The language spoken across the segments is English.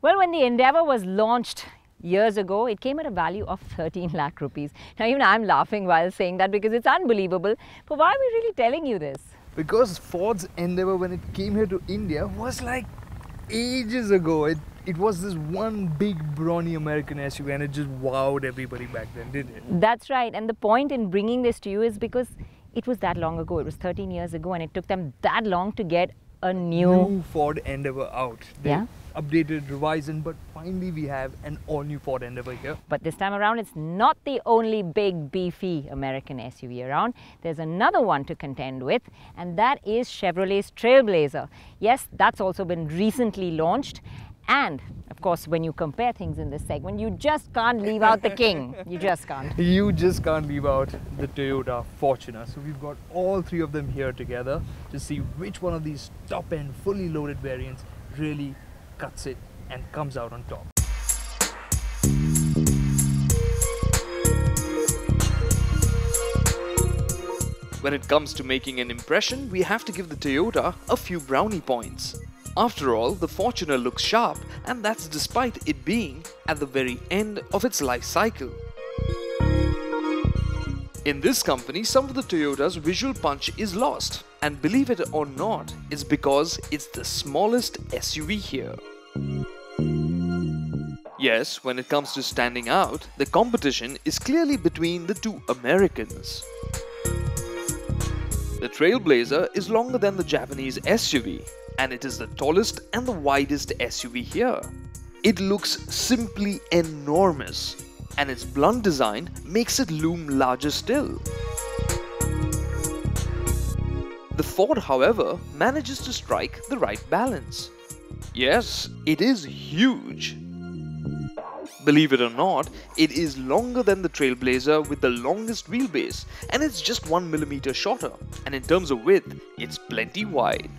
Well, when the Endeavour was launched years ago, it came at a value of 13 lakh rupees. Now, even I'm laughing while saying that because it's unbelievable. But why are we really telling you this? Because Ford's Endeavour, when it came here to India, was like ages ago. It was this one big brawny American SUV and it just wowed everybody back then, didn't it? That's right. And the point in bringing this to you is because it was that long ago. It was 13 years ago and it took them that long to get a new Ford Endeavour out. They updated, revised, but finally we have an all-new Ford Endeavour here. But this time around, it's not the only big, beefy American SUV around. There's another one to contend with, and that is Chevrolet's Trailblazer. Yes, that's also been recently launched. And, of course, when you compare things in this segment, you just can't leave out the king. You just can't. You just can't leave out the Toyota Fortuner. So we've got all three of them here together to see which one of these top-end, fully loaded variants really cuts it and comes out on top. When it comes to making an impression, we have to give the Toyota a few brownie points. After all, the Fortuner looks sharp, and that's despite it being at the very end of its life cycle. In this company, some of the Toyota's visual punch is lost, and believe it or not, it's because it's the smallest SUV here. Yes, when it comes to standing out, the competition is clearly between the two Americans. The Trailblazer is longer than the Japanese SUV, and it is the tallest and the widest SUV here. It looks simply enormous, and its blunt design makes it loom larger still. The Ford, however, manages to strike the right balance. Yes, it is huge. Believe it or not, it is longer than the Trailblazer with the longest wheelbase, and it's just 1mm shorter, and in terms of width, it's plenty wide.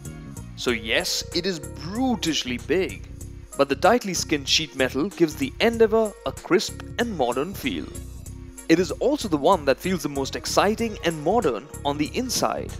So yes, it is brutishly big, but the tightly skinned sheet metal gives the Endeavour a crisp and modern feel. It is also the one that feels the most exciting and modern on the inside.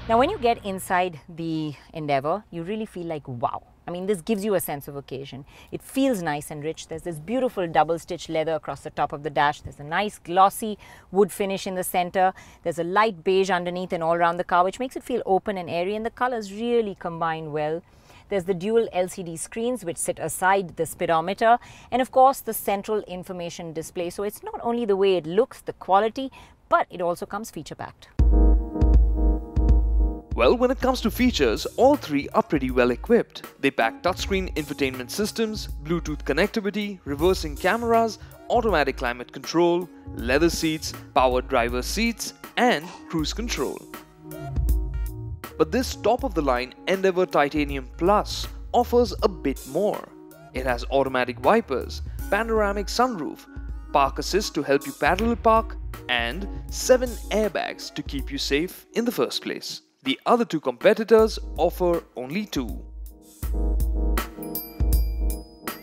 Now, when you get inside the Endeavour, you really feel like, wow. I mean, this gives you a sense of occasion. It feels nice and rich. There's this beautiful double-stitched leather across the top of the dash. There's a nice glossy wood finish in the center. There's a light beige underneath and all around the car, which makes it feel open and airy, and the colors really combine well. There's the dual LCD screens which sit aside the speedometer, and of course the central information display. So it's not only the way it looks, the quality, but it also comes feature-packed. Well, when it comes to features, all three are pretty well equipped. They pack touchscreen infotainment systems, Bluetooth connectivity, reversing cameras, automatic climate control, leather seats, powered driver seats, and cruise control. But this top-of-the-line Endeavour Titanium Plus offers a bit more. It has automatic wipers, panoramic sunroof, park assist to help you parallel park, and 7 airbags to keep you safe in the first place. The other two competitors offer only 2.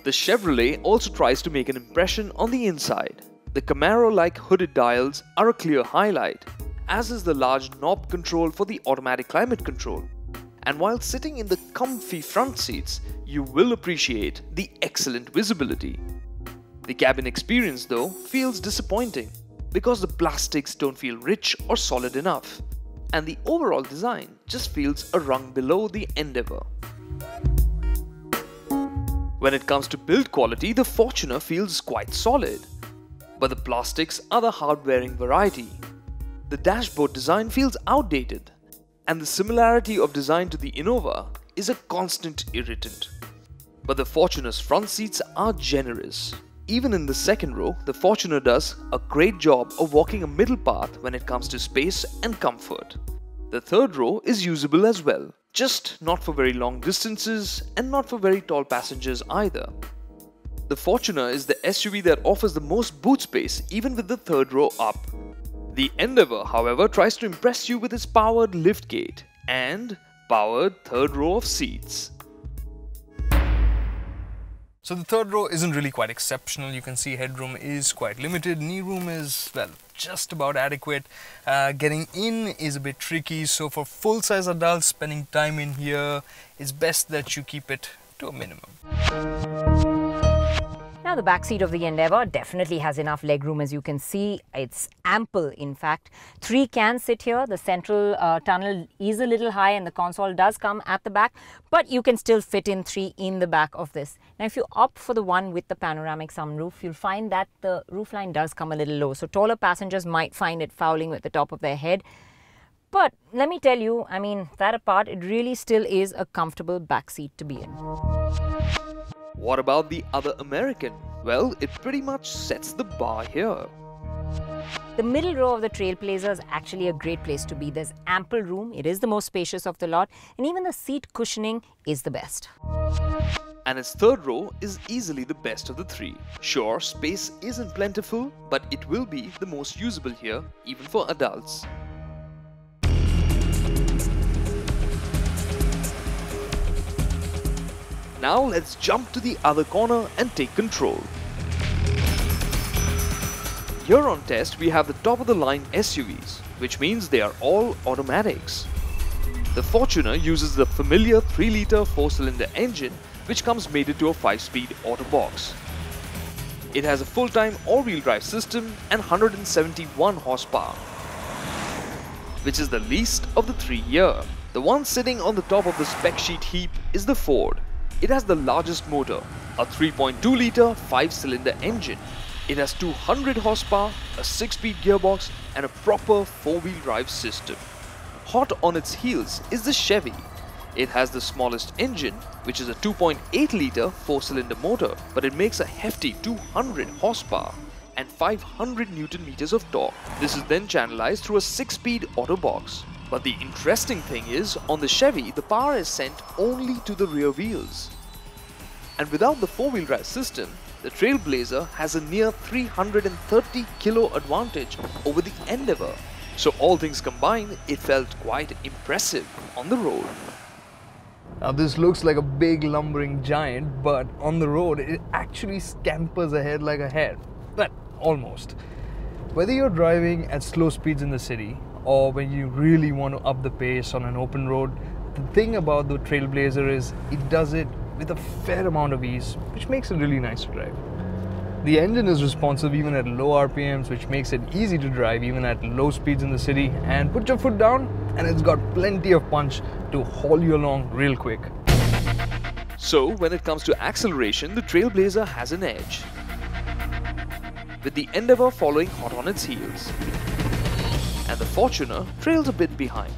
The Chevrolet also tries to make an impression on the inside. The Camaro-like hooded dials are a clear highlight, as is the large knob control for the automatic climate control. And while sitting in the comfy front seats, you will appreciate the excellent visibility. The cabin experience, though, feels disappointing because the plastics don't feel rich or solid enough, and the overall design just feels a rung below the Endeavour. When it comes to build quality, the Fortuner feels quite solid, but the plastics are the hard-wearing variety. The dashboard design feels outdated, and the similarity of design to the Innova is a constant irritant. But the Fortuner's front seats are generous. Even in the second row, the Fortuner does a great job of walking a middle path when it comes to space and comfort. The third row is usable as well, just not for very long distances and not for very tall passengers either. The Fortuner is the SUV that offers the most boot space even with the third row up. The Endeavour, however, tries to impress you with its powered liftgate and powered third row of seats. So the third row isn't really quite exceptional. You can see headroom is quite limited. Knee room is, well, just about adequate. Getting in is a bit tricky, so for full-size adults spending time in here, it's best that you keep it to a minimum. Now the back seat of the Endeavour definitely has enough legroom, as you can see. It's ample, in fact. 3 can sit here. The central tunnel is a little high and the console does come at the back, but you can still fit in 3 in the back of this. Now if you opt for the one with the panoramic sunroof, you'll find that the roofline does come a little low. So taller passengers might find it fouling at the top of their head. But let me tell you, I mean, that apart, it really still is a comfortable back seat to be in. What about the other American? Well, it pretty much sets the bar here. The middle row of the Trailblazer is actually a great place to be. There's ample room, it is the most spacious of the lot, and even the seat cushioning is the best. And its third row is easily the best of the 3. Sure, space isn't plentiful, but it will be the most usable here, even for adults. Now let's jump to the other corner and take control. Here on test we have the top of the line SUVs, which means they are all automatics. The Fortuner uses the familiar 3-litre 4-cylinder engine, which comes mated to a 5-speed auto box. It has a full-time all-wheel drive system and 171 horsepower, which is the least of the 3 here. The one sitting on the top of the spec sheet heap is the Ford. It has the largest motor, a 3.2-litre 5-cylinder engine. It has 200 horsepower, a 6-speed gearbox and a proper 4-wheel drive system. Hot on its heels is the Chevy. It has the smallest engine, which is a 2.8-litre 4-cylinder motor, but it makes a hefty 200 horsepower and 500 Newton meters of torque. This is then channelized through a 6-speed auto box. But the interesting thing is, on the Chevy, the power is sent only to the rear wheels. And without the 4-wheel drive system, the Trailblazer has a near 330 kilo advantage over the Endeavour. So all things combined, it felt quite impressive on the road. Now this looks like a big lumbering giant, but on the road it actually scampers ahead like a hare. But almost. Whether you're driving at slow speeds in the city, or when you really want to up the pace on an open road, the thing about the Trailblazer is it does it with a fair amount of ease, which makes it really nice to drive. The engine is responsive even at low RPMs, which makes it easy to drive even at low speeds in the city, and put your foot down and it's got plenty of punch to haul you along real quick. So when it comes to acceleration, the Trailblazer has an edge, with the Endeavour following hot on its heels, and the Fortuner trails a bit behind.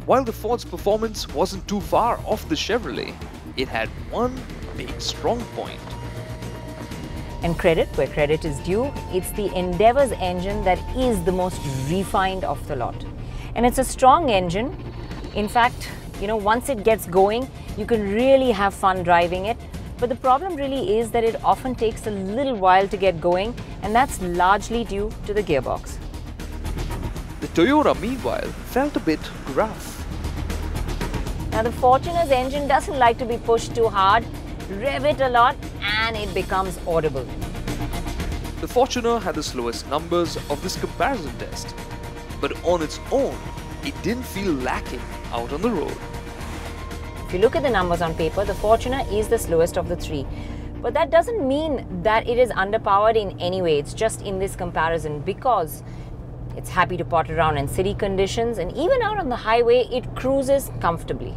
While the Ford's performance wasn't too far off the Chevrolet, it had one big strong point. And credit where credit is due, it's the Endeavour's engine that is the most refined of the lot. And it's a strong engine. In fact, you know, once it gets going, you can really have fun driving it. But the problem really is that it often takes a little while to get going, and that's largely due to the gearbox. The Toyota, meanwhile, felt a bit gruff. Now the Fortuner's engine doesn't like to be pushed too hard. Rev it a lot and it becomes audible. The Fortuner had the slowest numbers of this comparison test, but on its own, it didn't feel lacking out on the road. If you look at the numbers on paper, the Fortuner is the slowest of the 3. But that doesn't mean that it is underpowered in any way. It's just in this comparison, because it's happy to pot around in city conditions, and even out on the highway, it cruises comfortably.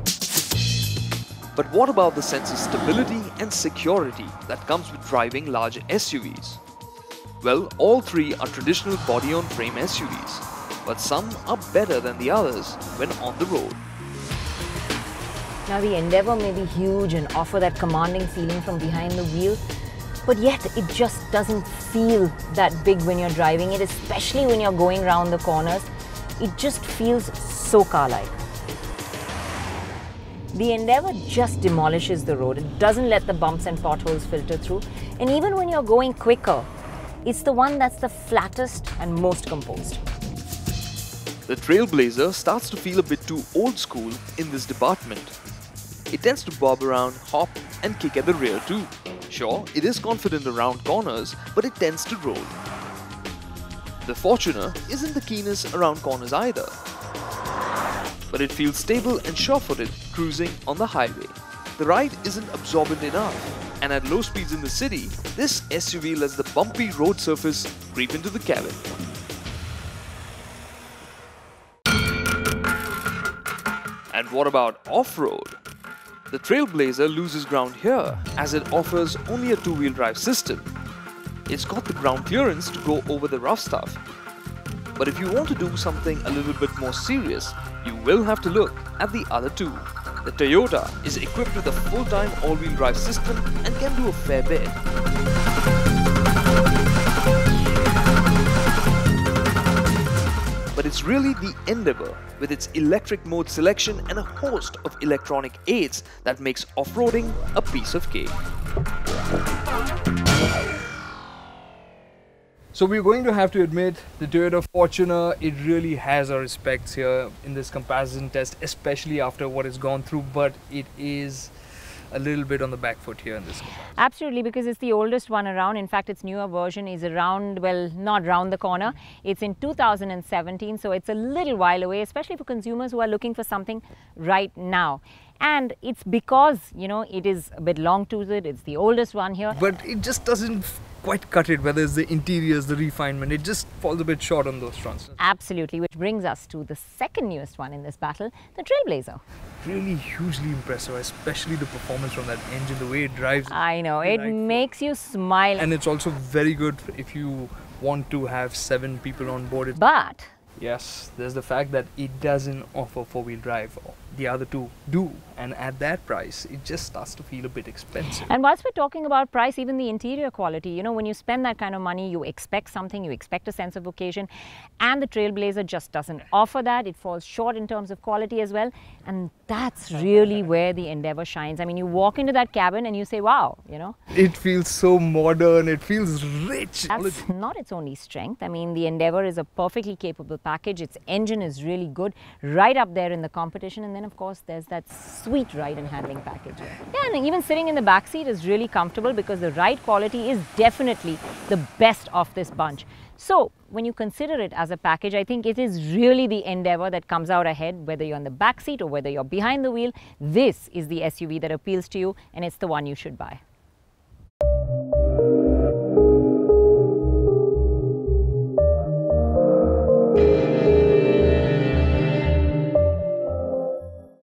But what about the sense of stability and security that comes with driving large SUVs? Well, all 3 are traditional body-on-frame SUVs, but some are better than the others when on the road. Now the Endeavour may be huge and offer that commanding feeling from behind the wheel, but yet it just doesn't feel that big when you're driving it, especially when you're going around the corners. It just feels so car-like. The Endeavour just demolishes the road. It doesn't let the bumps and potholes filter through. And even when you're going quicker, it's the one that's the flattest and most composed. The Trailblazer starts to feel a bit too old school in this department. It tends to bob around, hop and kick at the rear too. Sure, it is confident around corners, but it tends to roll. The Fortuner isn't the keenest around corners either, but it feels stable and sure-footed cruising on the highway. The ride isn't absorbent enough, and at low speeds in the city, this SUV lets the bumpy road surface creep into the cabin. And what about off-road? The Trailblazer loses ground here as it offers only a two-wheel drive system. It's got the ground clearance to go over the rough stuff. But if you want to do something a little bit more serious, you will have to look at the other two. The Toyota is equipped with a full-time all-wheel drive system and can do a fair bit. But it's really the Endeavour, with its electric mode selection and a host of electronic aids, that makes off-roading a piece of cake. So we're going to have to admit, the Toyota Fortuner, it really has our respects here in this comparison test, especially after what it's gone through, but it is a little bit on the back foot here in this comparison. Absolutely, because it's the oldest one around. In fact, its newer version is around, well, not round the corner. It's in 2017, so it's a little while away, especially for consumers who are looking for something right now. And it's because, you know, it is a bit long-toothed, it's the oldest one here. But it just doesn't quite cut it, whether it's the interiors, the refinement, it just falls a bit short on those fronts. Absolutely, which brings us to the second newest one in this battle, the Trailblazer. Really hugely impressive, especially the performance from that engine, the way it drives. I know, it makes you smile. And it's also very good if you want to have 7 people on board. But yes, there's the fact that it doesn't offer 4-wheel drive. The other two do, and at that price, it just starts to feel a bit expensive. And whilst we're talking about price, even the interior quality, you know, when you spend that kind of money, you expect something, you expect a sense of occasion, and the Trailblazer just doesn't offer that. It falls short in terms of quality as well, and that's really where the Endeavour shines. I mean, you walk into that cabin and you say, wow, you know. It feels so modern, it feels rich. That's not its only strength. I mean, the Endeavour is a perfectly capable package. Its engine is really good, right up there in the competition, and then of course there's that sweet ride and handling package. Yeah, and even sitting in the back seat is really comfortable because the ride quality is definitely the best of this bunch. So when you consider it as a package, I think it is really the Endeavour that comes out ahead, whether you're in the back seat or whether you're behind the wheel. This is the SUV that appeals to you, and it's the one you should buy.